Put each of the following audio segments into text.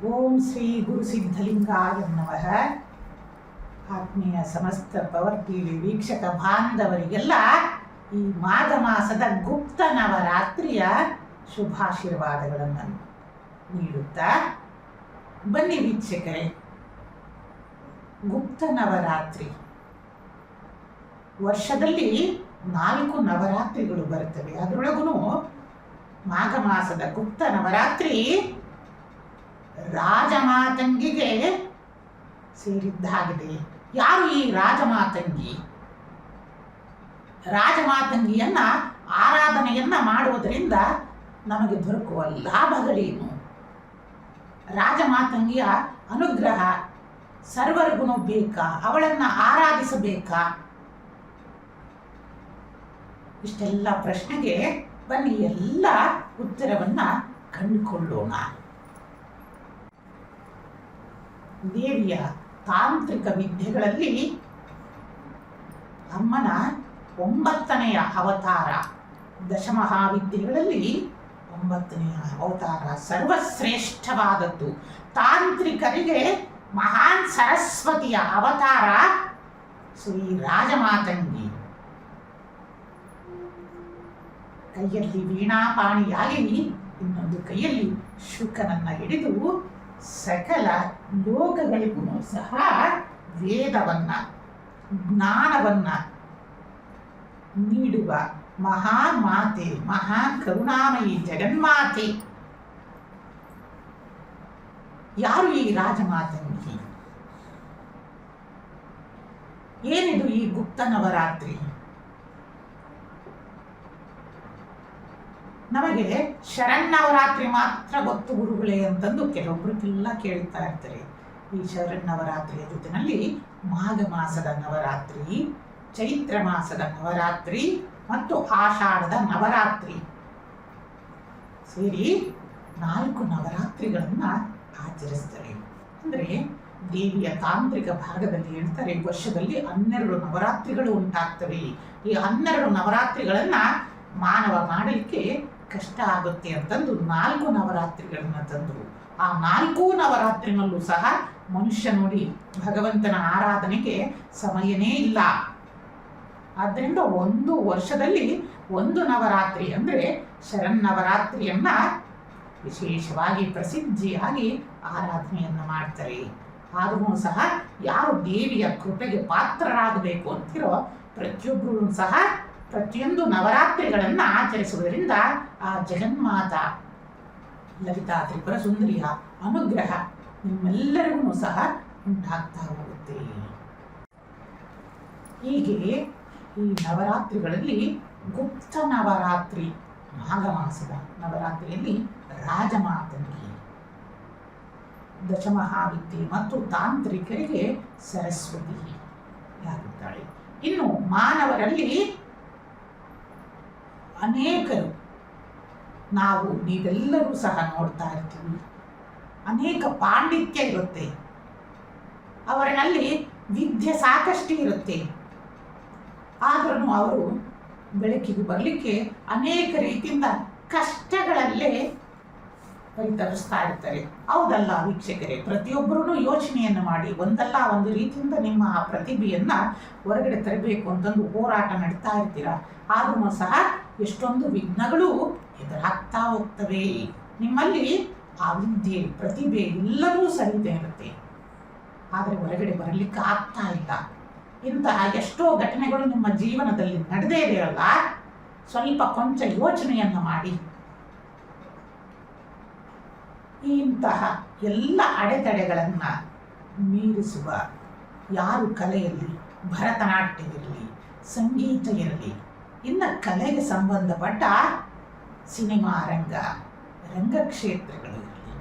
ಓಂ ಶ್ರೀ ಗುರು ಸಿದ್ಧಲಿಂಗಾಯ ನಮಃ. ಆತ್ಮೀಯ ಸಮಸ್ತ ಪವರ್ ಟಿವಿ ವೀಕ್ಷಕ ಬಾಂಧವರಿಗೆಲ್ಲ ಈ ಮಾಘ ಮಾಸದ ಗುಪ್ತ ನವರಾತ್ರಿಯ ಶುಭಾಶೀರ್ವಾದಗಳನ್ನು ನೀಡುತ್ತಾ ಬನ್ನಿ ವೀಕ್ಷಕರೇ. ಗುಪ್ತ ನವರಾತ್ರಿ ವರ್ಷದಲ್ಲಿ 4 ನವರಾತ್ರಿಗಳು ಬರುತ್ತವೆ. ಅದರೊಳಗೂ ಮಾಘ ಮಾಸದ ಗುಪ್ತ ನವರಾತ್ರಿ ರಾಜಮಾತಂಗಿಗೆ ಸೇರಿದ್ದಾಗಿದೆ. ಯಾರು ಈ ರಾಜಮಾತಂಗಿ? ರಾಜಮಾತಂಗಿಯನ್ನ ಆರಾಧನೆಯನ್ನ ಮಾಡುವುದರಿಂದ ನಮಗೆ ದೊರಕುವ ಲಾಭಗಳೇನು? ರಾಜಮಾತಂಗಿಯ ಅನುಗ್ರಹ ಸರ್ವರಿಗೂ ಬೇಕಾ? ಅವಳನ್ನ ಆರಾಧಿಸಬೇಕಾ? ಇಷ್ಟೆಲ್ಲ ಪ್ರಶ್ನೆಗೆ ಬನ್ನಿ ಎಲ್ಲ ಉತ್ತರವನ್ನ ಕಂಡುಕೊಳ್ಳೋಣ. ದೇವಿಯ ತಾಂತ್ರಿಕ ವಿದ್ಯೆಗಳಲ್ಲಿ ಅಮ್ಮನ 9ನೆಯ ಅವತಾರ, ದಶಮಹಾವಿದ್ಯೆಗಳಲ್ಲಿ 9ನೆಯ ಅವತಾರ ಸರ್ವಶ್ರೇಷ್ಠವಾದದ್ದು. ತಾಂತ್ರಿಕರಿಗೆ ಮಹಾನ್ ಸರಸ್ವತಿಯ ಅವತಾರ ಶ್ರೀ ರಾಜಮಾತಂಗಿ. ಕೈಯಲ್ಲಿ ವೀಣಾಪಾಣಿಯಾಗಿ ಇನ್ನೊಂದು ಕೈಯಲ್ಲಿ ಶುಕನನ್ನ ಹಿಡಿದು ಸಕಲ ಲೋಕಗಳಿಗೂ ಸಹ ವೇದವನ್ನ ಜ್ಞಾನವನ್ನ ನೀಡುವ ಮಹಾಮಾತೆ, ಮಹಾ ಕರುಣಾಮಯಿ ಜಗನ್ಮಾತೆ. ಯಾರು ಈ ರಾಜಮಾತಂಗಿ? ಏನಿದು ಈ ಗುಪ್ತ ನವರಾತ್ರಿ? ನಮಗೆ ಶರನ್ನವರಾತ್ರಿ ಮಾತ್ರ ಗೊತ್ತು ಗುರುಗಳೇ ಅಂತಂದು ಕೆಲವೊಬ್ಬರಿಗೆಲ್ಲ ಕೇಳ್ತಾ ಇರ್ತಾರೆ. ಈ ಶರನ್ನವರಾತ್ರಿಯ ಜೊತೆಯಲ್ಲಿ ಮಾಘ ಮಾಸದ ನವರಾತ್ರಿ, ಚೈತ್ರ ಮಾಸದ ನವರಾತ್ರಿ ಮತ್ತು ಆಷಾಢದ ನವರಾತ್ರಿ ಸೇರಿ 4 ನವರಾತ್ರಿಗಳನ್ನ ಆಚರಿಸ್ತಾರೆ. ಅಂದ್ರೆ ದೇವಿಯ ತಾಂತ್ರಿಕ ಭಾಗದಲ್ಲಿ ಹೇಳ್ತಾರೆ, ವರ್ಷದಲ್ಲಿ 12 ನವರಾತ್ರಿಗಳು ಉಂಟಾಗ್ತವೆ. ಈ 12 ನವರಾತ್ರಿಗಳನ್ನ ಮಾನವ ಮಾಡಲಿಕ್ಕೆ ಕಷ್ಟ ಆಗುತ್ತೆ ಅಂತಂದು 4 ನವರಾತ್ರಿಗಳನ್ನ ತಂದರು. ಆ 4 ನವರಾತ್ರಿನಲ್ಲೂ ಸಹ ಮನುಷ್ಯ ನೋಡಿ ಭಗವಂತನ ಆರಾಧನೆಗೆ ಸಮಯನೇ ಇಲ್ಲ. ಆದ್ದರಿಂದ ಒಂದು ವರ್ಷದಲ್ಲಿ 1 ನವರಾತ್ರಿ ಅಂದ್ರೆ ಶರನ್ನವರಾತ್ರಿಯನ್ನ ವಿಶೇಷವಾಗಿ ಪ್ರಸಿದ್ಧಿಯಾಗಿ ಆರಾಧನೆಯನ್ನ ಮಾಡ್ತಾರೆ. ಆದರೂ ಸಹ ಯಾರು ದೇವಿಯ ಕೃಪೆಗೆ ಪಾತ್ರರಾಗಬೇಕು ಅಂತಿರೋ ಪ್ರತಿಯೊಬ್ಬರೂ ಸಹ ಪ್ರತಿಯೊಂದು ನವರಾತ್ರಿಗಳನ್ನು ಆಚರಿಸುವುದರಿಂದ ಆ ಜಗನ್ಮಾತ ಲಲಿತಾ ತ್ರಿಪುರ ಸುಂದರಿಯ ಅನುಗ್ರಹ ನಿಮ್ಮೆಲ್ಲರಿಗೂ ಸಹ ಉಂಟಾಗ್ತಾ ಹೋಗುತ್ತೆ. ಹೀಗೆ ಈ ನವರಾತ್ರಿಗಳಲ್ಲಿ ಗುಪ್ತ ನವರಾತ್ರಿ, ಮಾಘ ಮಾಸದ ನವರಾತ್ರಿಯಲ್ಲಿ ರಾಜಮಾತಂಗಿ, ದಶಮಹಾವಿದ್ಯೆ ಮತ್ತು ತಾಂತ್ರಿಕರಿಗೆ ಸರಸ್ವತಿ ಯಾಗಿದ್ದಾಳೆ. ಇನ್ನು ಮಾನವರಲ್ಲಿ ಅನೇಕರು, ನೀವೆಲ್ಲರೂ ಸಹ ನೋಡ್ತಾ ಇರ್ತೀವಿ, ಅನೇಕ ಪಾಂಡಿತ್ಯ ಇರುತ್ತೆ, ಅವರಲ್ಲಿ ವಿದ್ಯೆ ಸಾಕಷ್ಟು ಇರುತ್ತೆ. ಆದ್ರೂ ಅವರು ಬೆಳಕಿಗೆ ಬರಲಿಕ್ಕೆ ಅನೇಕ ರೀತಿಯಿಂದ ಕಷ್ಟಗಳಲ್ಲೇ ಪರಿತರಿಸ್ತಾ ಇರ್ತಾರೆ. ಹೌದಲ್ಲ ವೀಕ್ಷಕರೇ? ಪ್ರತಿಯೊಬ್ಬರೂ ಯೋಚನೆಯನ್ನು ಮಾಡಿ ಒಂದಲ್ಲ ಒಂದು ರೀತಿಯಿಂದ ನಿಮ್ಮ ಆ ಪ್ರತಿಭೆಯನ್ನ ಹೊರಗಡೆ ತರಬೇಕು ಅಂತಂದು ಹೋರಾಟ ನಡೀತಾ ಇರ್ತೀರ. ಆದ್ರೂ ಸಹ ಎಷ್ಟೊಂದು ವಿಘ್ನಗಳು ಎದುರಾಗ್ತಾ ಹೋಗ್ತವೆ. ನಿಮ್ಮಲ್ಲಿ ಆ ವಿದ್ಯೆ, ಪ್ರತಿಭೆ ಎಲ್ಲವೂ ಸಹಿತ ಇರುತ್ತೆ, ಆದರೆ ಹೊರಗಡೆ ಬರಲಿಕ್ಕೆ ಆಗ್ತಾ ಇಲ್ಲ. ಇಂತಹ ಎಷ್ಟೋ ಘಟನೆಗಳು ನಿಮ್ಮ ಜೀವನದಲ್ಲಿ ನಡೆದೇ ಇರಲ್ಲ. ಸ್ವಲ್ಪ ಕೊಂಚ ಯೋಚನೆಯನ್ನ ಮಾಡಿ. ಇಂತಹ ಎಲ್ಲ ಅಡೆತಡೆಗಳನ್ನ ಮೀರಿಸುವ ಯಾರು ಕಲೆಯಲ್ಲಿ, ಭರತನಾಟ್ಯ ಇರಲಿ, ಸಂಗೀತ ಇರಲಿ, ಇನ್ನು ಕಲೆಗೆ ಸಂಬಂಧಪಟ್ಟ ಸಿನಿಮಾ ರಂಗ, ರಂಗಕ್ಷೇತ್ರಗಳು ಇರಲಿ,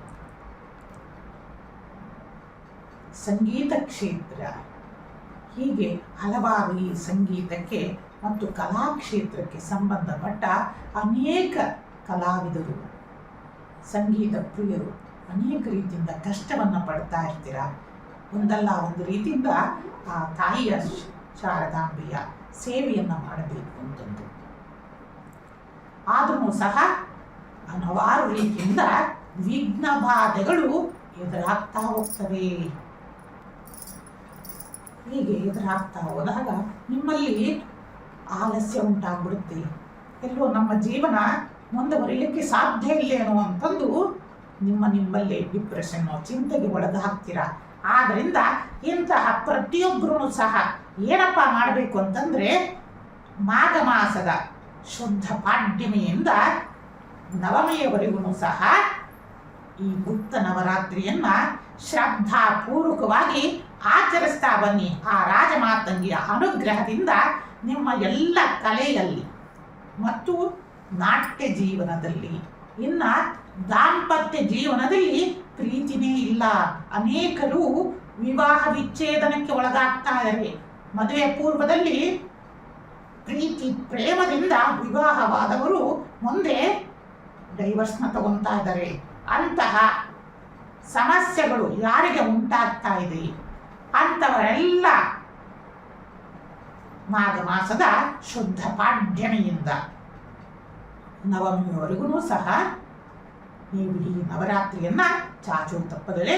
ಸಂಗೀತ ಕ್ಷೇತ್ರ, ಹೀಗೆ ಹಲವಾರು ಈ ಸಂಗೀತಕ್ಕೆ ಮತ್ತು ಕಲಾಕ್ಷೇತ್ರಕ್ಕೆ ಸಂಬಂಧಪಟ್ಟ ಅನೇಕ ಕಲಾವಿದರು, ಸಂಗೀತ ಪ್ರಿಯರು ಅನೇಕ ರೀತಿಯಿಂದ ಕಷ್ಟವನ್ನು ಪಡ್ತಾ ಇರ್ತೀರ. ಒಂದಲ್ಲ ಒಂದು ರೀತಿಯಿಂದ ಆ ತಾಯಿಯ ಶಾರದಾಂಬೆಯ ಸೇವೆಯನ್ನು ಮಾಡಬೇಕು ಅಂತಂದು. ಆದರೂ ಸಹ ಹಲವಾರು ರೀತಿಯಿಂದ ವಿಘ್ನ ಬಾಧೆಗಳು ಎದುರಾಗ್ತಾ ಹೋಗ್ತವೆ. ಹೀಗೆ ಎದುರಾಗ್ತಾ ಹೋದಾಗ ನಿಮ್ಮಲ್ಲಿ ಆಲಸ್ಯ ಉಂಟಾಗ್ಬಿಡುತ್ತೆ. ಎಲ್ಲೋ ನಮ್ಮ ಜೀವನ ಮುಂದುವರಿಲಿಕ್ಕೆ ಸಾಧ್ಯ ಇಲ್ಲೇನೋ ಅಂತಂದು ನಿಮ್ಮಲ್ಲಿ ಡಿಪ್ರೆಷನ್ನು, ಚಿಂತೆಗೆ ಒಳಗಾಗ್ತೀರಾ. ಆದ್ದರಿಂದ ಇಂತಹ ಪ್ರತಿಯೊಬ್ಬರೂ ಸಹ ಏನಪ್ಪ ಮಾಡಬೇಕು ಅಂತಂದರೆ, ಮಾಘ ಮಾಸದ ಶುದ್ಧ ಪಾಡ್ಯಮಿಯಿಂದ ನವಮಿಯವರೆಗೂ ಸಹ ಈ ಗುಪ್ತ ನವರಾತ್ರಿಯನ್ನ ಶ್ರದ್ಧಾಪೂರ್ವಕವಾಗಿ ಆಚರಿಸ್ತಾ ಬನ್ನಿ. ಆ ರಾಜಮಾತಂಗಿಯ ಅನುಗ್ರಹದಿಂದ ನಿಮ್ಮ ಎಲ್ಲ ಕಲೆಯಲ್ಲಿ ಮತ್ತು ನಾಟ್ಯ ಜೀವನದಲ್ಲಿ, ಇನ್ನ ದಾಂಪತ್ಯ ಜೀವನದಲ್ಲಿ ಪ್ರೀತಿನೇ ಇಲ್ಲ. ಅನೇಕರು ವಿವಾಹ ವಿಚ್ಛೇದನಕ್ಕೆ ಒಳಗಾಗ್ತಾ ಇದ್ದಾರೆ. ಮದುವೆ ಪೂರ್ವದಲ್ಲಿ ಪ್ರೀತಿ ಪ್ರೇಮದಿಂದ ವಿವಾಹವಾದವರು ಮುಂದೆ ಡೈವರ್ಸ್ನ ತಗೊಳ್ತಾ ಇದ್ದಾರೆ. ಅಂತಹ ಸಮಸ್ಯೆಗಳು ಯಾರಿಗೆ ಉಂಟಾಗ್ತಾ ಇದೆ ಅಂಥವರೆಲ್ಲ ಮಾಘ ಮಾಸದ ಶುದ್ಧ ಪಾಡ್ಯಮಿಯಿಂದ ನವಮಿಯವರೆಗೂ ಸಹ ನೀವು ಈ ನವರಾತ್ರಿಯನ್ನ ಚಾಚು ತಪ್ಪದಲೇ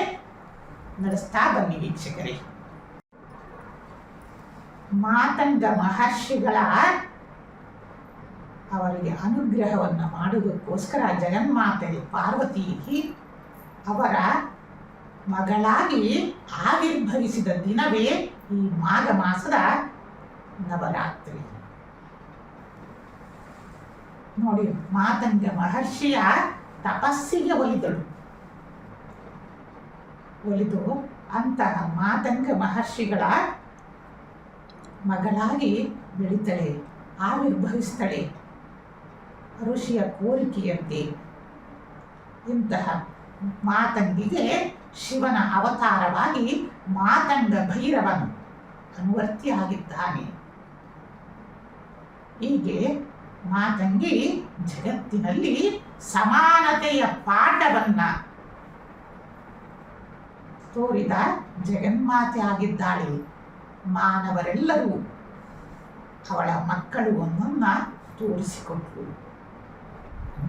ನಡೆಸ್ತಾ ಬನ್ನಿ ವೀಕ್ಷಕರೇ. ಮಾತಂಗ ಮಹರ್ಷಿಗಳ ಅವರಿಗೆ ಅನುಗ್ರಹವನ್ನು ಮಾಡುವುದಕ್ಕೋಸ್ಕರ ಜಗನ್ಮಾತೆ ಪಾರ್ವತಿ ಅವರ ಮಗಳಾಗಿ ಆವಿರ್ಭವಿಸಿದ ದಿನವೇ ಈ ಮಾಘ ಮಾಸದ ನವರಾತ್ರಿ. ನೋಡಿ, ಮಾತಂಗ ಮಹರ್ಷಿಯ ತಪಸ್ಸಿಗೆ ಒಲಿದು ಅಂತಹ ಮಾತಂಗ ಮಹರ್ಷಿಗಳ ಮಗಳಾಗಿ ಬೆಳಿತಾಳೆ, ಆವಿರ್ಭವಿಸ್ತಾಳೆ ಋಷಿಯ ಕೋರಿಕೆಯಂತೆ. ಇಂತಹ ಮಾತಂಗಿಗೆ ಶಿವನ ಅವತಾರವಾಗಿ ಮಾತಂಗ ಭೈರವನು ಅನುವರ್ತಿಯಾಗಿದ್ದಾನೆ. ಹೀಗೆ ಮಾತಂಗಿ ಜಗತ್ತಿನಲ್ಲಿ ಸಮಾನತೆಯ ಪಾಠವನ್ನ ತೋರಿದ ಜಗನ್ಮಾತೆ ಆಗಿದ್ದಾಳೆ. ಮಾನವರೆಲ್ಲರೂ ಅವಳ ಮಕ್ಕಳು ಒಂದನ್ನ ತೋರಿಸಿಕೊಟ್ರು.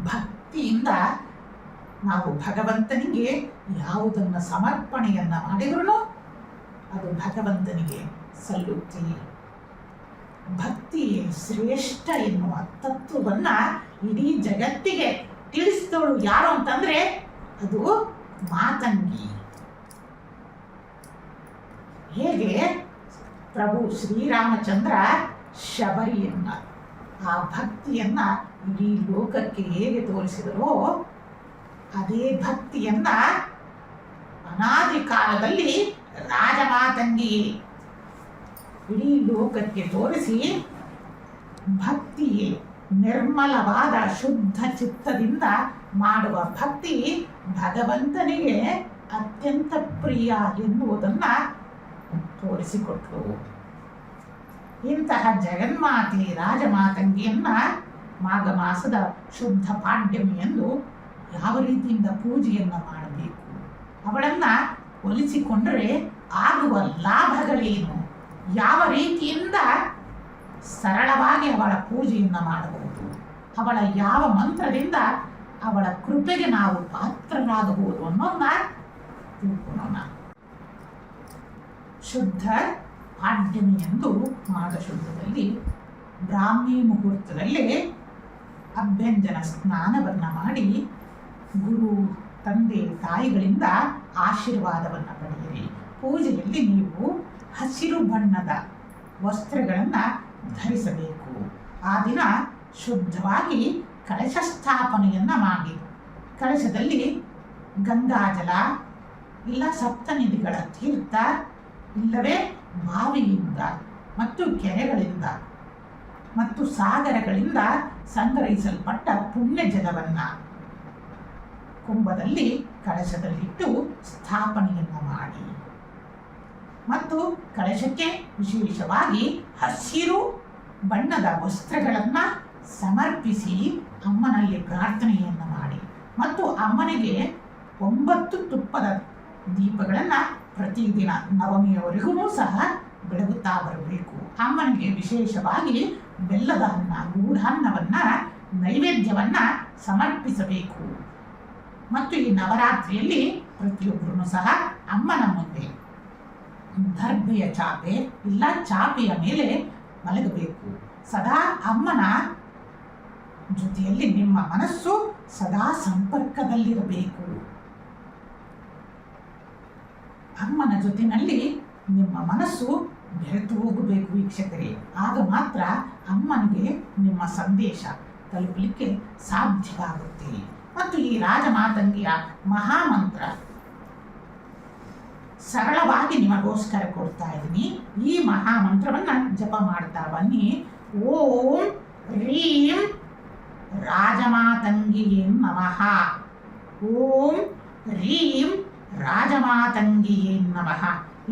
ಭಕ್ತಿಯಿಂದ ನಾವು ಭಗವಂತನಿಗೆ ಯಾವುದನ್ನು ಸಮರ್ಪಣೆಯನ್ನ ಮಾಡಿದ್ರೂ ಅದು ಭಗವಂತನಿಗೆ ಸಲ್ಲುತ್ತೆ. ಭಕ್ತಿ ಶ್ರೇಷ್ಠ ಎನ್ನುವ ತತ್ವವನ್ನ ಇಡೀ ಜಗತ್ತಿಗೆ ತಿಳಿಸಿದವಳು ಯಾರು ಅಂತಂದ್ರೆ ಅದು ಮಾತಂಗಿ. ಹೇಗೆ ಪ್ರಭು ಶ್ರೀರಾಮಚಂದ್ರ ಶಬರಿಯನ್ನ, ಆ ಭಕ್ತಿಯನ್ನ ಇಡೀ ಲೋಕಕ್ಕೆ ಹೇಗೆ ತೋರಿಸಿದರೋ ಅದೇ ಭಕ್ತಿಯನ್ನ ಅನಾದಿ ಕಾಲದಲ್ಲಿ ರಾಜಮಾತಂಗಿ ಇಡೀ ಲೋಕಕ್ಕೆ ತೋರಿಸಿ, ಭಕ್ತಿಯೇ ನಿರ್ಮಲವಾದ ಶುದ್ಧ ಚಿತ್ತದಿಂದ ಮಾಡುವ ಭಕ್ತಿ ಭಗವಂತನಿಗೆ ಅತ್ಯಂತ ಪ್ರಿಯ ಎನ್ನುವುದನ್ನ ತೋರಿಸಿಕೊಟ್ರು. ಇಂತಹ ಜಗನ್ಮಾತೆ ರಾಜಮಾತಂಗಿಯನ್ನ ಮಾಘ ಮಾಸದ ಶುದ್ಧ ಪಾಡ್ಯಮಿ ಎಂದು ಯಾವ ರೀತಿಯಿಂದ ಪೂಜೆಯನ್ನ ಮಾಡಬೇಕು, ಅವಳನ್ನ ಒಲಿಸಿಕೊಂಡರೆ ಆಗುವ ಲಾಭಗಳೇನು, ಯಾವ ರೀತಿಯಿಂದ ಸರಳವಾಗಿ ಅವಳ ಪೂಜೆಯನ್ನ ಮಾಡಬಹುದು, ಅವಳ ಯಾವ ಮಂತ್ರದಿಂದ ಅವಳ ಕೃಪೆಗೆ ನಾವು ಪಾತ್ರರಾಗಬಹುದು ಅನ್ನೋದನ್ನ ತಿಳ್ಕೊಳ್ಳೋಣ. ಶುದ್ಧ ಪಾಡ್ಯಮಿ ಎಂದು ಮಾಘ ಶುದ್ಧದಲ್ಲಿ ಬ್ರಾಹ್ಮಿ ಮುಹೂರ್ತದಲ್ಲಿ ಅಭ್ಯಂಜನ ಸ್ನಾನವನ್ನ ಮಾಡಿ ಗುರು ತಂದೆ ತಾಯಿಗಳಿಂದ ಆಶೀರ್ವಾದವನ್ನು ಪಡೆಯಿರಿ. ಪೂಜೆಯಲ್ಲಿ ನೀವು ಹಸಿರು ಬಣ್ಣದ ವಸ್ತ್ರಗಳನ್ನು ಧರಿಸಬೇಕು. ಆ ದಿನ ಶುದ್ಧವಾಗಿ ಕಳಶ ಸ್ಥಾಪನೆಯನ್ನ ಮಾಡಿ, ಕಳಶದಲ್ಲಿ ಗಂಗಾಜಲ ಇಲ್ಲ ಸಪ್ತನಿಧಿಗಳ ತೀರ್ಥ ಇಲ್ಲವೇ ಬಾವಿಯಿಂದ ಮತ್ತು ಕೆರೆಗಳಿಂದ ಮತ್ತು ಸಾಗರಗಳಿಂದ ಸಂಗ್ರಹಿಸಲ್ಪಟ್ಟ ಪುಣ್ಯ ಜಲವನ್ನು ಕುಂಭದಲ್ಲಿ ಕಳಶದಲ್ಲಿಟ್ಟು ಸ್ಥಾಪನೆಯನ್ನು ಮಾಡಿ ಮತ್ತು ಕಳಶಕ್ಕೆ ವಿಶೇಷವಾಗಿ ಹಸಿರು ಬಣ್ಣದ ವಸ್ತ್ರಗಳನ್ನು ಸಮರ್ಪಿಸಿ ಅಮ್ಮನಲ್ಲಿ ಪ್ರಾರ್ಥನೆಯನ್ನು ಮಾಡಿ ಮತ್ತು ಅಮ್ಮನಿಗೆ 9 ತುಪ್ಪದ ದೀಪಗಳನ್ನು ಪ್ರತಿದಿನ ನವಮಿಯವರೆಗೂ ಸಹ ಬೆಳಗುತ್ತಾ ಬರಬೇಕು. ಅಮ್ಮನಿಗೆ ವಿಶೇಷವಾಗಿ ಬೆಲ್ಲದ ಅನ್ನ, ಗೂಢಾನ್ನವನ್ನ, ನೈವೇದ್ಯವನ್ನ ಸಮರ್ಪಿಸಬೇಕು. ಮತ್ತು ಈ ನವರಾತ್ರಿಯಲ್ಲಿ ಪ್ರತಿಯೊಬ್ಬರೂ ಸಹ ಅಮ್ಮನ ಮುಂದೆ ದರ್ಭೆಯ ಚಾಪೆ ಇಲ್ಲ ಚಾಪೆಯ ಮೇಲೆ ಮಲಗಬೇಕು. ಸದಾ ಅಮ್ಮನ ಜೊತೆಯಲ್ಲಿ ನಿಮ್ಮ ಮನಸ್ಸು ಸದಾ ಸಂಪರ್ಕದಲ್ಲಿರಬೇಕು. ಅಮ್ಮನ ಜೊತೆಯಲ್ಲಿ ನಿಮ್ಮ ಮನಸ್ಸು ಬೆರೆತು ಹೋಗಬೇಕು ವೀಕ್ಷಕರೇ. ಆಗ ಮಾತ್ರ ಅಮ್ಮನಿಗೆ ನಿಮ್ಮ ಸಂದೇಶ ತಲುಪಲಿಕ್ಕೆ ಸಾಧ್ಯವಾಗುತ್ತೆ. ಮತ್ತು ಈ ರಾಜಮಾತಂಗಿಯ ಮಹಾಮಂತ್ರ ಸರಳವಾಗಿ ನಿಮಗೋಸ್ಕರ ಕೊಡ್ತಾ ಇದ್ದೀನಿ. ಈ ಮಹಾಮಂತ್ರವನ್ನು ಜಪ ಮಾಡ್ತಾ ಬನ್ನಿ. ಓಂ ರೀಂ ರಾಜಮಾತಂಗಿಯೇ ನಮಃ. ಓಂ ರೀಂ ರಾಜಮಾತಂಗಿಯೇ ನಮಃ.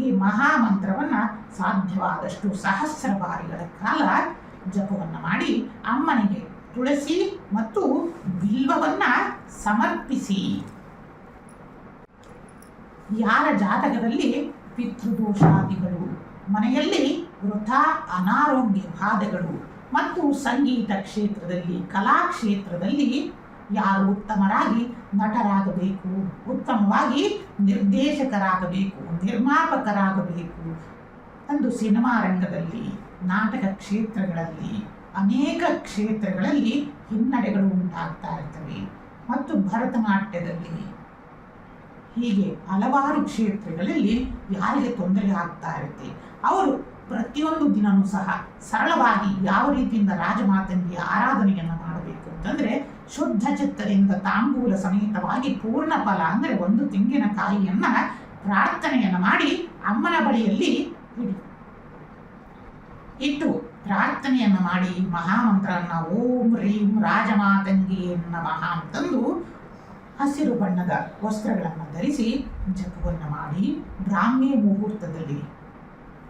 ಈ ಮಹಾಮಂತ್ರವನ್ನು ಸಾಧ್ಯವಾದಷ್ಟು ಸಹಸ್ರ ಬಾರಿಗಳ ಕಾಲ ಜಪವನ್ನು ಮಾಡಿ ಅಮ್ಮನಿಗೆ ತುಳಸಿ ಮತ್ತು ಬಿಲ್ವವನ್ನು ಸಮರ್ಪಿಸಿ. ಯಾರ ಜಾತಕದಲ್ಲಿ ಪಿತೃದೋಷಾದಿಗಳು, ಮನೆಯಲ್ಲಿ ವೃಥಾ ಅನಾರೋಗ್ಯ ಬಾಧೆಗಳು ಮತ್ತು ಸಂಗೀತ ಕ್ಷೇತ್ರದಲ್ಲಿ, ಕಲಾ ಕ್ಷೇತ್ರದಲ್ಲಿ ಯಾರು ಉತ್ತಮರಾಗಿ ನಟರಾಗಬೇಕು, ಉತ್ತಮವಾಗಿ ನಿರ್ದೇಶಕರಾಗಬೇಕು, ನಿರ್ಮಾಪಕರಾಗಬೇಕು ಎಂದು ಸಿನಿಮಾ ರಂಗದಲ್ಲಿ, ನಾಟಕ ಕ್ಷೇತ್ರಗಳಲ್ಲಿ, ಅನೇಕ ಕ್ಷೇತ್ರಗಳಲ್ಲಿ ಹಿನ್ನಡೆಗಳು ಉಂಟಾಗ್ತಾ ಇರ್ತವೆ. ಮತ್ತು ಭರತನಾಟ್ಯದಲ್ಲಿ ಹೀಗೆ ಹಲವಾರು ಕ್ಷೇತ್ರಗಳಲ್ಲಿ ಯಾರಿಗೆ ತೊಂದರೆ ಆಗ್ತಾ ಇರುತ್ತೆ, ಅವರು ಪ್ರತಿಯೊಂದು ದಿನವೂ ಸಹ ಸರಳವಾಗಿ ಯಾವ ರೀತಿಯಿಂದ ರಾಜಮಾತಂಗಿಯ ಆರಾಧನೆಯನ್ನು ಮಾಡಬೇಕು ಅಂತಂದರೆ, ಶುದ್ಧ ಚಿತ್ತದಿಂದ ತಾಂಬೂಲ ಸಮೇತವಾಗಿ ಪೂರ್ಣ ಫಲ ಅಂದರೆ 1 ತೆಂಗಿನಕಾಯಿಯನ್ನು ಪ್ರಾರ್ಥನೆಯನ್ನು ಮಾಡಿ ಅಮ್ಮನ ಬಳಿಯಲ್ಲಿ ಇಟ್ಟು ಪ್ರಾರ್ಥನೆಯನ್ನು ಮಾಡಿ ಮಹಾಮಂತ್ರವನ್ನು ಓಂ ರೀಂ ರಾಜಮಾತಂಗಿಯೇ ನಮಃ ಅಂತಂದು ಹಸಿರು ಬಣ್ಣದ ವಸ್ತ್ರಗಳನ್ನು ಧರಿಸಿ ಜಪವನ್ನು ಮಾಡಿ ಬ್ರಾಹ್ಮಿ ಮುಹೂರ್ತದಲ್ಲಿ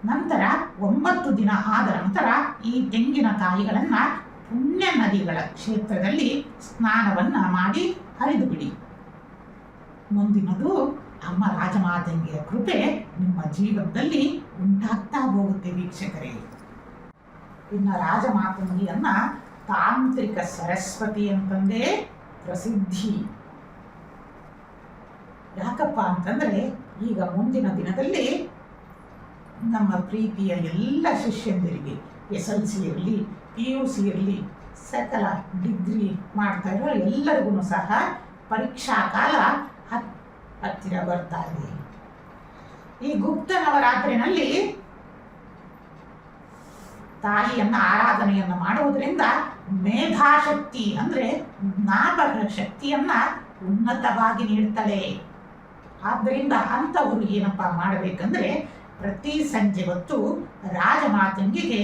ನಂತರ 9 ದಿನ ಆದ ನಂತರ ಈ ತೆಂಗಿನಕಾಯಿಗಳನ್ನು ಪುಣ್ಯ ನದಿಗಳ ಕ್ಷೇತ್ರದಲ್ಲಿ ಸ್ನಾನವನ್ನು ಮಾಡಿ ಹರಿದು ಬಿಡಿ. ಮುಂದಿನದು ಅಮ್ಮ ರಾಜಮಾತಂಗಿಯ ಕೃಪೆ ನಿಮ್ಮ ಜೀವನದಲ್ಲಿ ಉಂಟಾಗ್ತಾ ಹೋಗುತ್ತೆ ವೀಕ್ಷಕರೇ. ಇನ್ನು ರಾಜಮಾತಂಗಿಯನ್ನ ತಾಂತ್ರಿಕ ಸರಸ್ವತಿ ಅಂತಂದೇ ಪ್ರಸಿದ್ಧಿ. ಯಾಕಪ್ಪ ಅಂತಂದರೆ ಈಗ ಮುಂದಿನ ದಿನದಲ್ಲಿ ನಮ್ಮ ಪ್ರೀತಿಯ ಎಲ್ಲ ಶಿಷ್ಯಂದಿರಿಗೆ SLC ಇರಲಿ, PUC ಇರಲಿ, ಸಕಲ ಡಿಗ್ರಿ ಮಾಡ್ತಾ ಇರೋ ಎಲ್ಲರಿಗೂ ಸಹ ಪರೀಕ್ಷಾ ಕಾಲ ಹತ್ತಿರ ಬರ್ತಾ ಇದೆ. ಈ ಗುಪ್ತ ನವರಾತ್ರಿನಲ್ಲಿ ತಾಯಿಯನ್ನ ಆರಾಧನೆಯನ್ನು ಮಾಡುವುದರಿಂದ ಮೇಧಾಶಕ್ತಿ ಅಂದರೆ ಜ್ಞಾಪಕ ಶಕ್ತಿಯನ್ನ ಉನ್ನತವಾಗಿ ನೀಡ್ತಾಳೆ. ಆದ್ದರಿಂದ ಅಂಥವರು ಏನಪ್ಪ ಮಾಡಬೇಕಂದ್ರೆ, ಪ್ರತಿ ಸಂಜೆ ಹೊತ್ತು ರಾಜಮಾತಂಗಿಗೆ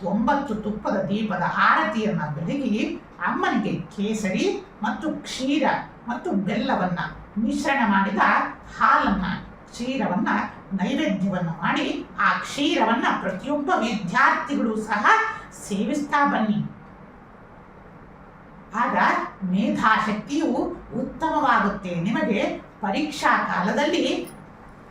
9 ತುಪ್ಪದ ದೀಪದ ಆರತಿಯನ್ನು ಬೆಳಗಿ ಅಮ್ಮನಿಗೆ ಕೇಸರಿ ಮತ್ತು ಕ್ಷೀರ ಮತ್ತು ಬೆಲ್ಲವನ್ನು ಮಿಶ್ರಣ ಮಾಡಿದ ಹಾಲನ್ನು, ಕ್ಷೀರವನ್ನು ನೈವೇದ್ಯವನ್ನು ಮಾಡಿ ಆ ಕ್ಷೀರವನ್ನು ಪ್ರತಿಯೊಬ್ಬ ವಿದ್ಯಾರ್ಥಿಗಳು ಸಹ ಸೇವಿಸ್ತಾ ಬನ್ನಿ. ಆಗ ಮೇಧಾಶಕ್ತಿಯು ಉತ್ತಮವಾಗುತ್ತೆ. ನಿಮಗೆ ಪರೀಕ್ಷಾ ಕಾಲದಲ್ಲಿ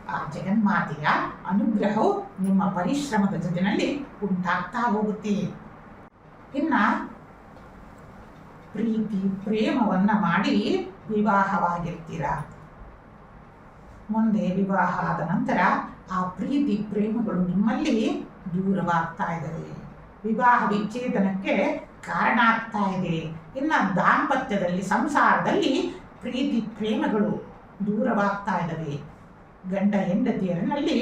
ಆ ಜಗನ್ಮಾತೆಯ ಅನುಗ್ರಹವು ನಿಮ್ಮ ಪರಿಶ್ರಮದ ಜೊತೆಯಲ್ಲಿ ಉಂಟಾಗ್ತಾ ಹೋಗುತ್ತೆ. ಇನ್ನ ಪ್ರೀತಿ ಪ್ರೇಮವನ್ನ ಮಾಡಿ ವಿವಾಹವಾಗಿರ್ತೀರ. ಮುಂದೆ ವಿವಾಹ ಆದ ನಂತರ ಆ ಪ್ರೀತಿ ಪ್ರೇಮಗಳು ನಿಮ್ಮಲ್ಲಿ ದೂರವಾಗ್ತಾ ಇದ್ದಾವೆ, ವಿವಾಹ ವಿಚ್ಛೇದನಕ್ಕೆ ಕಾರಣ ಆಗ್ತಾ ಇದೆ. ಇನ್ನು ದಾಂಪತ್ಯದಲ್ಲಿ, ಸಂಸಾರದಲ್ಲಿ ಪ್ರೀತಿ ಪ್ರೇಮಗಳು ದೂರವಾಗ್ತಾ ಇದ್ದಾವೆ. ಗಂಡ ಹೆಂಡತಿಯರಲ್ಲಿ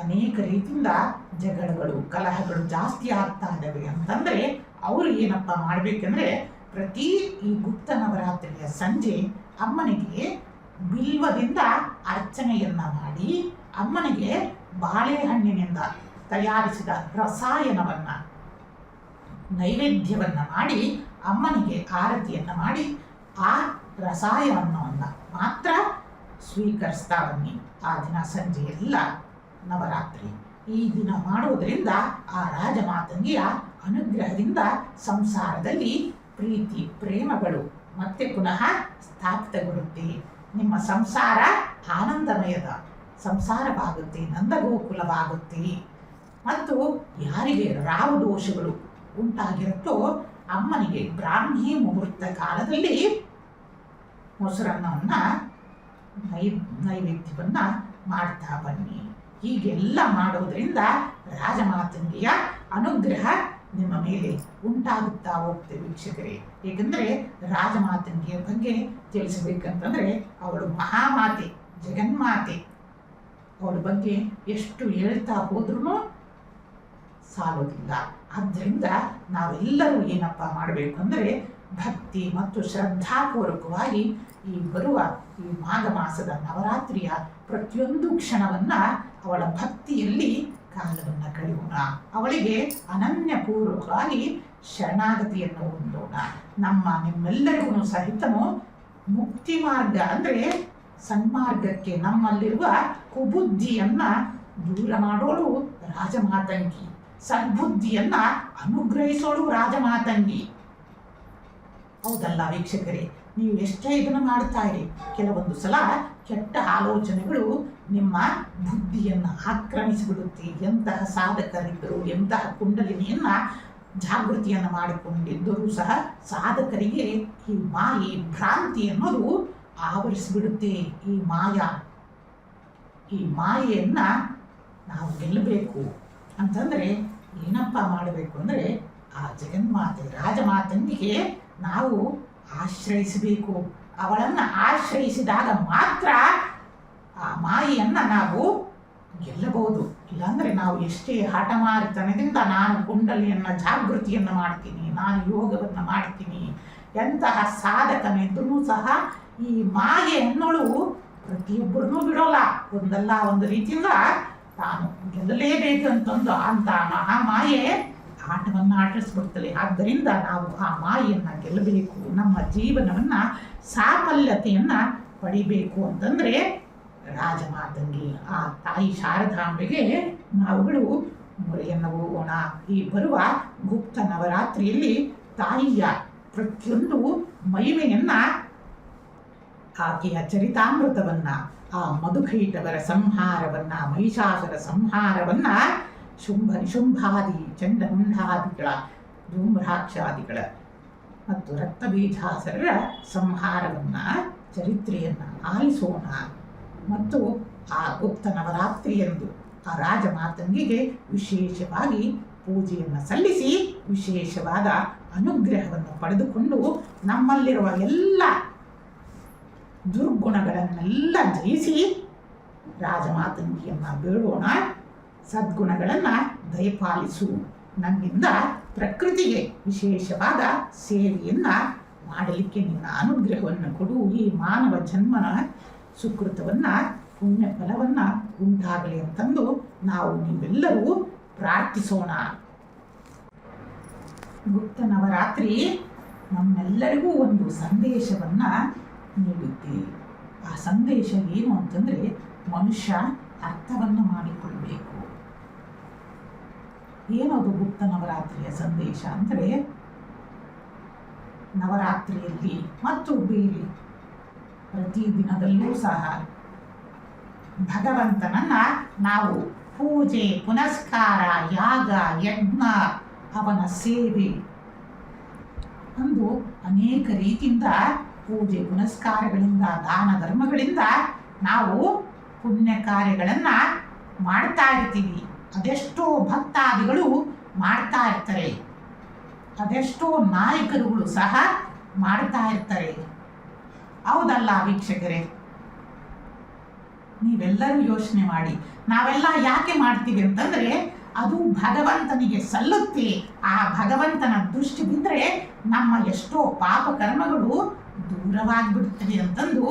ಅನೇಕ ರೀತಿಯಿಂದ ಜಗಳಗಳು, ಕಲಹಗಳು ಜಾಸ್ತಿ ಆಗ್ತಾ ಇದ್ದಾವೆ ಅಂತಂದರೆ ಅವರು ಏನಪ್ಪ ಮಾಡಬೇಕಂದ್ರೆ, ಪ್ರತಿ ಈ ಗುಪ್ತ ನವರಾತ್ರಿಯ ಸಂಜೆ ಅಮ್ಮನಿಗೆ ಬಿಲ್ವದಿಂದ ಅರ್ಚನೆಯನ್ನ ಮಾಡಿ ಅಮ್ಮನಿಗೆ ಬಾಳೆಹಣ್ಣಿನಿಂದ ತಯಾರಿಸಿದ ರಸಾಯನವನ್ನ ನೈವೇದ್ಯವನ್ನ ಮಾಡಿ ಅಮ್ಮನಿಗೆ ಆರತಿಯನ್ನ ಮಾಡಿ ಆ ರಸಾಯನವನ್ನು ಮಾತ್ರ ಸ್ವೀಕರಿಸ್ತಾ ಬನ್ನಿ. ಆ ದಿನ ಸಂಜೆ ಎಲ್ಲ ನವರಾತ್ರಿ ಈ ದಿನ ಮಾಡುವುದರಿಂದ ಆ ರಾಜಮಾತಂಗಿಯ ಅನುಗ್ರಹದಿಂದ ಸಂಸಾರದಲ್ಲಿ ಪ್ರೀತಿ ಪ್ರೇಮಗಳು ಮತ್ತೆ ಪುನಃ ಸ್ಥಾಪಿತಗೊಳ್ಳುತ್ತೆ. ನಿಮ್ಮ ಸಂಸಾರ ಆನಂದಮಯದ ಸಂಸಾರವಾಗುತ್ತೆ, ನಂದಗೋಕುಲವಾಗುತ್ತೆ. ಮತ್ತು ಯಾರಿಗೆ ರಾಹು ದೋಷಗಳು ಉಂಟಾಗಿರುತ್ತೋ ಅಮ್ಮನಿಗೆ ಬ್ರಾಹ್ಮಿ ಮುಹೂರ್ತ ಕಾಲದಲ್ಲಿ ಮೊಸರನ್ನವನ್ನು ನೈವೇದ್ಯವನ್ನು ಮಾಡ್ತಾ ಬನ್ನಿ. ಹೀಗೆಲ್ಲ ಮಾಡೋದ್ರಿಂದ ರಾಜಮಾತಂಗಿಯ ಅನುಗ್ರಹ ನಿಮ್ಮ ಮೇಲೆ ಉಂಟಾಗುತ್ತಾ ಹೋಗ್ತದೆ ವೀಕ್ಷಕರೇ. ಏಕೆಂದರೆ ರಾಜಮಾತಂಗಿಯ ಬಗ್ಗೆ ತಿಳಿಸಬೇಕಂತಂದರೆ ಅವಳು ಮಹಾಮಾತೆ, ಜಗನ್ಮಾತೆ. ಅವಳ ಬಗ್ಗೆ ಎಷ್ಟು ಹೇಳ್ತಾ ಹೋದ್ರೂ ಸಾಲೋದಿಲ್ಲ. ಆದ್ದರಿಂದ ನಾವೆಲ್ಲರೂ ಏನಪ್ಪ ಮಾಡಬೇಕು ಅಂದರೆ ಭಕ್ತಿ ಮತ್ತು ಶ್ರದ್ಧಾಪೂರ್ವಕವಾಗಿ ಈ ಬರುವ ಈ ಮಾಘ ಮಾಸದ ನವರಾತ್ರಿಯ ಪ್ರತಿಯೊಂದು ಕ್ಷಣವನ್ನು ಅವಳ ಭಕ್ತಿಯಲ್ಲಿ ಕಾಲವನ್ನು ಕಳೆಯೋಣ. ಅವಳಿಗೆ ಅನನ್ಯಪೂರ್ವಕವಾಗಿ ಶರಣಾಗತಿಯನ್ನು ಹೊಂದೋಣ. ನಿಮ್ಮೆಲ್ಲರಿಗೂ ಸಹಿತನು ಮುಕ್ತಿ ಮಾರ್ಗ ಅಂದರೆ ಸನ್ಮಾರ್ಗಕ್ಕೆ ನಮ್ಮಲ್ಲಿರುವ ಕುಬುದ್ಧಿಯನ್ನ ದೂರ ಮಾಡೋಳು ರಾಜಮಾತಂಗಿ, ಸದ್ಬುದ್ಧಿಯನ್ನ ಅನುಗ್ರಹಿಸೋಳು ರಾಜಮಾತಂಗಿ. ಹೌದಲ್ಲ ವೀಕ್ಷಕರೇ? ನೀವು ಎಷ್ಟೇ ಇದನ್ನು ಮಾಡ್ತಾ ಇರಿ, ಕೆಲವೊಂದು ಸಲ ಕೆಟ್ಟ ಆಲೋಚನೆಗಳು ನಿಮ್ಮ ಬುದ್ಧಿಯನ್ನು ಆಕ್ರಮಿಸಿಬಿಡುತ್ತೆ. ಎಂತಹ ಸಾಧಕರಿದ್ದರು, ಎಂತಹ ಕುಂಡಲಿನಿಯನ್ನ ಜಾಗೃತಿಯನ್ನು ಮಾಡಿಕೊಂಡಿದ್ದರೂ ಸಹ ಸಾಧಕರಿಗೆ ಈ ಮಾಯೆ, ಭ್ರಾಂತಿ ಅನ್ನೋದು ಆವರಿಸಿಬಿಡುತ್ತೆ. ಈ ಮಾಯೆಯನ್ನ ನಾವು ಗೆಲ್ಲಬೇಕು ಅಂತಂದರೆ ಏನಪ್ಪ ಮಾಡಬೇಕು ಅಂದರೆ ಆ ಜಗನ್ಮಾತೆ ರಾಜಮಾತಂಗಿಗೆ ನಾವು ಆಶ್ರಯಿಸಬೇಕು. ಅವಳನ್ನು ಆಶ್ರಯಿಸಿದಾಗ ಮಾತ್ರ ಆ ಮಾಯೆಯನ್ನು ನಾವು ಗೆಲ್ಲಬಹುದು. ಇಲ್ಲಾಂದರೆ ನಾವು ಎಷ್ಟೇ ಹಠಮಾರಿತನದಿಂದ ನಾನು ಕುಂಡಲಿಯನ್ನು ಜಾಗೃತಿಯನ್ನು ಮಾಡ್ತೀನಿ, ನಾನು ಯೋಗವನ್ನು ಮಾಡ್ತೀನಿ, ಎಂತಹ ಸಾಧಕನಿದ್ರೂ ಸಹ ಈ ಮಾಯೆ ಅನ್ನೋಳು ಪ್ರತಿಯೊಬ್ಬರನ್ನೂ ಬಿಡೋಲ್ಲ. ಒಂದಲ್ಲ ಒಂದು ರೀತಿಯಿಂದ ತಾನು ಗೆಲ್ಲಲೇಬೇಕು ಅಂತಂದು ಅಂತ ಮಹಾಮಾಯೆ ಆಟವನ್ನು ಆಟಿಸ್ಬಿಡ್ತದೆ. ಆದ್ದರಿಂದ ನಾವು ಆ ಮಾಯೆಯನ್ನು ಗೆಲ್ಲಬೇಕು, ನಮ್ಮ ಜೀವನವನ್ನು ಸಾಫಲ್ಯತೆಯನ್ನು ಪಡಿಬೇಕು ಅಂತಂದರೆ ರಾಜಮಾತಂಗಿ ಆ ತಾಯಿ ಶಾರದಾಂಬೆಗೆ ನಾವುಗಳು ಮೊರೆಯನ್ನು ಹೋಗೋಣ. ಈ ಬರುವ ಗುಪ್ತ ನವರಾತ್ರಿಯಲ್ಲಿ ತಾಯಿಯ ಪ್ರತಿಯೊಂದು ಮಹಿಮೆಯನ್ನು, ಆಕೆಯ ಚರಿತಾಮೃತವನ್ನು, ಆ ಮಧುಕೈಟವರ ಸಂಹಾರವನ್ನು, ಮಹಿಷಾಸುರ ಸಂಹಾರವನ್ನು, ಶುಂಭ ನಿಶುಂಭಾದಿ ಚಂಡಮುಂಡಾದಿಗಳ, ಧೂಮ್ರಾಕ್ಷಾದಿಗಳ ಮತ್ತು ರಕ್ತಬೀಜಾಸುರರ ಸಂಹಾರವನ್ನು, ಚರಿತ್ರೆಯನ್ನು ಆಲಿಸೋಣ. ಮತ್ತು ಆ ಗುಪ್ತ ನವರಾತ್ರಿಯಂದು ಆ ರಾಜಮಾತಂಗಿಗೆ ವಿಶೇಷವಾಗಿ ಪೂಜೆಯನ್ನು ಸಲ್ಲಿಸಿ ವಿಶೇಷವಾದ ಅನುಗ್ರಹವನ್ನು ಪಡೆದುಕೊಂಡು ನಮ್ಮಲ್ಲಿರುವ ಎಲ್ಲ ದುರ್ಗುಣಗಳನ್ನೆಲ್ಲ ಜಯಿಸಿ ರಾಜಮಾತಂಗಿಯನ್ನು ಬೇಡೋಣ. ಸದ್ಗುಣಗಳನ್ನು ದಯಪಾಲಿಸು, ನನ್ನಿಂದ ಪ್ರಕೃತಿಗೆ ವಿಶೇಷವಾದ ಸೇವೆಯನ್ನು ಮಾಡಲಿಕ್ಕೆ ನಿನ್ನ ಅನುಗ್ರಹವನ್ನು ಕೊಡು. ಈ ಮಾನವ ಜನ್ಮನ ಸುಕೃತವನ್ನು, ಪುಣ್ಯ ಫಲವನ್ನು ಉಂಟಾಗಲಿ ಅಂತಂದು ನಾವು ನೀವೆಲ್ಲರೂ ಪ್ರಾರ್ಥಿಸೋಣ. ಗುಪ್ತ ನವರಾತ್ರಿ ನಮ್ಮೆಲ್ಲರಿಗೂ ಒಂದು ಸಂದೇಶವನ್ನು ನೀಡುತ್ತೆ. ಆ ಸಂದೇಶ ಏನು ಅಂತಂದರೆ ಮನುಷ್ಯ ಅರ್ಥವನ್ನು ಮಾಡಿಕೊಳ್ಬೇಕು. ಏನದು ಗುಪ್ತ ನವರಾತ್ರಿಯ ಸಂದೇಶ ಅಂದರೆ, ನವರಾತ್ರಿಯಲ್ಲಿ ಮತ್ತು ಬೇರೆ ಪ್ರತಿದಿನದಲ್ಲೂ ಸಹ ಭಗವಂತನನ್ನ ನಾವು ಪೂಜೆ, ಪುನಸ್ಕಾರ, ಯಾಗ, ಯಜ್ಞ, ಅವನ ಸೇವೆ ಅಂದು ಅನೇಕ ರೀತಿಯಿಂದ ಪೂಜೆ ಪುನಸ್ಕಾರಗಳಿಂದ, ದಾನ ಧರ್ಮಗಳಿಂದ ನಾವು ಪುಣ್ಯ ಕಾರ್ಯಗಳನ್ನು ಮಾಡ್ತಾ ಇರ್ತೀವಿ. ಅದೆಷ್ಟೋ ಭಕ್ತಾದಿಗಳು ಮಾಡ್ತಾ ಇರ್ತಾರೆ, ಅದೆಷ್ಟೋ ನಾಯಕರುಗಳು ಸಹ ಮಾಡ್ತಾ ಇರ್ತಾರೆ. ಹೌದಲ್ಲ ವೀಕ್ಷಕರೇ? ನೀವೆಲ್ಲರೂ ಯೋಚನೆ ಮಾಡಿ, ನಾವೆಲ್ಲ ಯಾಕೆ ಮಾಡ್ತೀವಿ ಅಂತಂದರೆ ಅದು ಭಗವಂತನಿಗೆ ಸಲ್ಲುತ್ತೆ. ಆ ಭಗವಂತನ ದೃಷ್ಟಿ ಬಿದ್ದರೆ ನಮ್ಮ ಎಷ್ಟೋ ಪಾಪ ಕರ್ಮಗಳು ದೂರವಾಗಿಬಿಡ್ತವೆ ಅಂತಂದು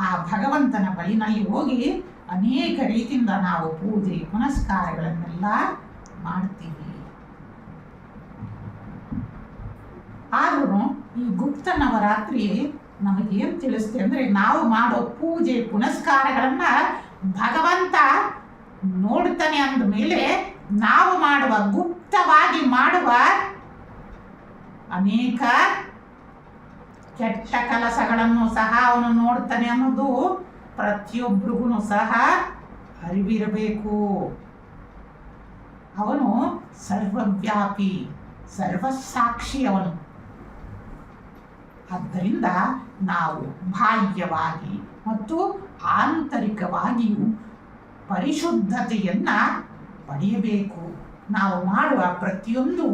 ಆ ಭಗವಂತನ ಬಳಿನಲ್ಲಿ ಹೋಗಿ ಅನೇಕ ರೀತಿಯಿಂದ ನಾವು ಪೂಜೆ ಪುನಸ್ಕಾರಗಳನ್ನೆಲ್ಲ ಮಾಡ್ತೀವಿ. ಆದರೂ ಈ ಗುಪ್ತ ನವರಾತ್ರಿ ನಮಗೇನು ತಿಳಿಸುತ್ತೆ ಅಂದರೆ, ನಾವು ಮಾಡೋ ಪೂಜೆ ಪುನಸ್ಕಾರಗಳನ್ನು ಭಗವಂತ ನೋಡ್ತಾನೆ ಅಂದ ಮೇಲೆ ನಾವು ಮಾಡುವ ಗುಪ್ತವಾಗಿ ಮಾಡುವ ಅನೇಕ ಕೆಟ್ಟ ಕೆಲಸಗಳನ್ನು ಸಹ ಅವನು ನೋಡ್ತಾನೆ ಅನ್ನೋದು ಪ್ರತಿಯೊಬ್ಬರಿಗೂ ಸಹ ಅರಿವಿರಬೇಕು. ಅವನು ಸರ್ವವ್ಯಾಪಿ, ಸರ್ವಸಾಕ್ಷಿ. ಅವನು ಆದ್ದರಿಂದ ನಾವು ಬಾಹ್ಯವಾಗಿ ಮತ್ತು ಆಂತರಿಕವಾಗಿಯೂ ಪರಿಶುದ್ಧತೆಯನ್ನು ಪಡೆಯಬೇಕು. ನಾವು ಮಾಡುವ ಪ್ರತಿಯೊಂದು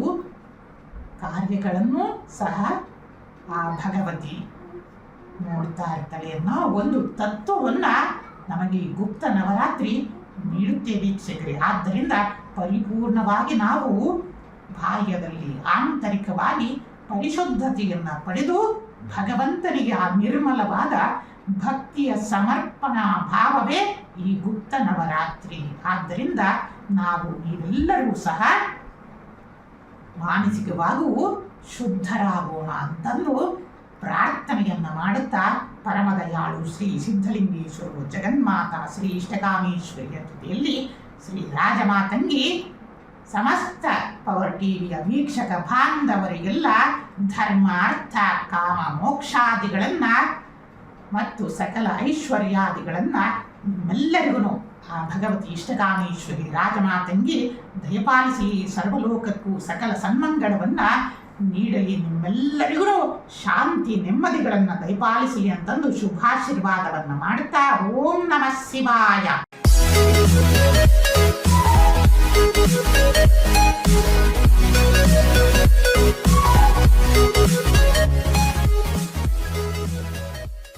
ಕಾರ್ಯಗಳನ್ನು ಸಹ ಆ ಭಗವತಿ ನೋಡ್ತಾ ಇರ್ತಾಳೆ ಅನ್ನೋ ಒಂದು ತತ್ವವನ್ನು ನಮಗೆ ಗುಪ್ತ ನವರಾತ್ರಿ ನೀಡುತ್ತೆ ವೀಕ್ಷಕರೇ. ಆದ್ದರಿಂದ ಪರಿಪೂರ್ಣವಾಗಿ ನಾವು ಬಾಹ್ಯದಲ್ಲಿ ಆಂತರಿಕವಾಗಿ ಪರಿಶುದ್ಧತೆಯನ್ನು ಪಡೆದು ಭಗವಂತನಿಗೆ ಆ ನಿರ್ಮಲವಾದ ಭಕ್ತಿಯ ಸಮರ್ಪಣಾ ಭಾವವೇ ಈ ಗುಪ್ತ ನವರಾತ್ರಿ. ಆದ್ದರಿಂದ ನಾವು ನೀವೆಲ್ಲರೂ ಸಹ ಮಾನಸಿಕವಾಗೂ ಶುದ್ಧರಾಗೋಣ ಅಂತಂದು ಪ್ರಾರ್ಥನೆಯನ್ನು ಮಾಡುತ್ತಾ ಪರಮದಯಾಳು ಶ್ರೀ ಸಿದ್ಧಲಿಂಗೇಶ್ವರರು ಜಗನ್ಮಾತಾ ಶ್ರೀ ಇಷ್ಟಕಾಮೇಶ್ವರಿಯ ಜೊತೆಯಲ್ಲಿ ಶ್ರೀ ರಾಜಮಾತಂಗಿ ಸಮಸ್ತ ಪವರ್ ಟಿವಿಯ ವೀಕ್ಷಕ ಬಾಂಧವರಿಗೆಲ್ಲ ಧರ್ಮ ಅರ್ಥ ಕಾಮ ಮೋಕ್ಷಾದಿಗಳನ್ನು ಮತ್ತು ಸಕಲ ಐಶ್ವರ್ಯಾದಿಗಳನ್ನು ನಿಮ್ಮೆಲ್ಲರಿಗೂ ಆ ಭಗವತಿ ಇಷ್ಟಕಾಮೇಶ್ವರಿ ರಾಜಮಾತಂಗಿ ದಯಪಾಲಿಸಲಿ. ಸರ್ವಲೋಕಕ್ಕೂ ಸಕಲ ಸನ್ಮಂಗಳವನ್ನು ನೀಡಲಿ. ನಿಮ್ಮೆಲ್ಲರಿಗೂ ಶಾಂತಿ ನೆಮ್ಮದಿಗಳನ್ನು ದಯಪಾಲಿಸಲಿ ಅಂತಂದು ಶುಭಾಶೀರ್ವಾದವನ್ನು ಮಾಡುತ್ತಾ ಓಂ ನಮಃ ಶಿವಾಯ.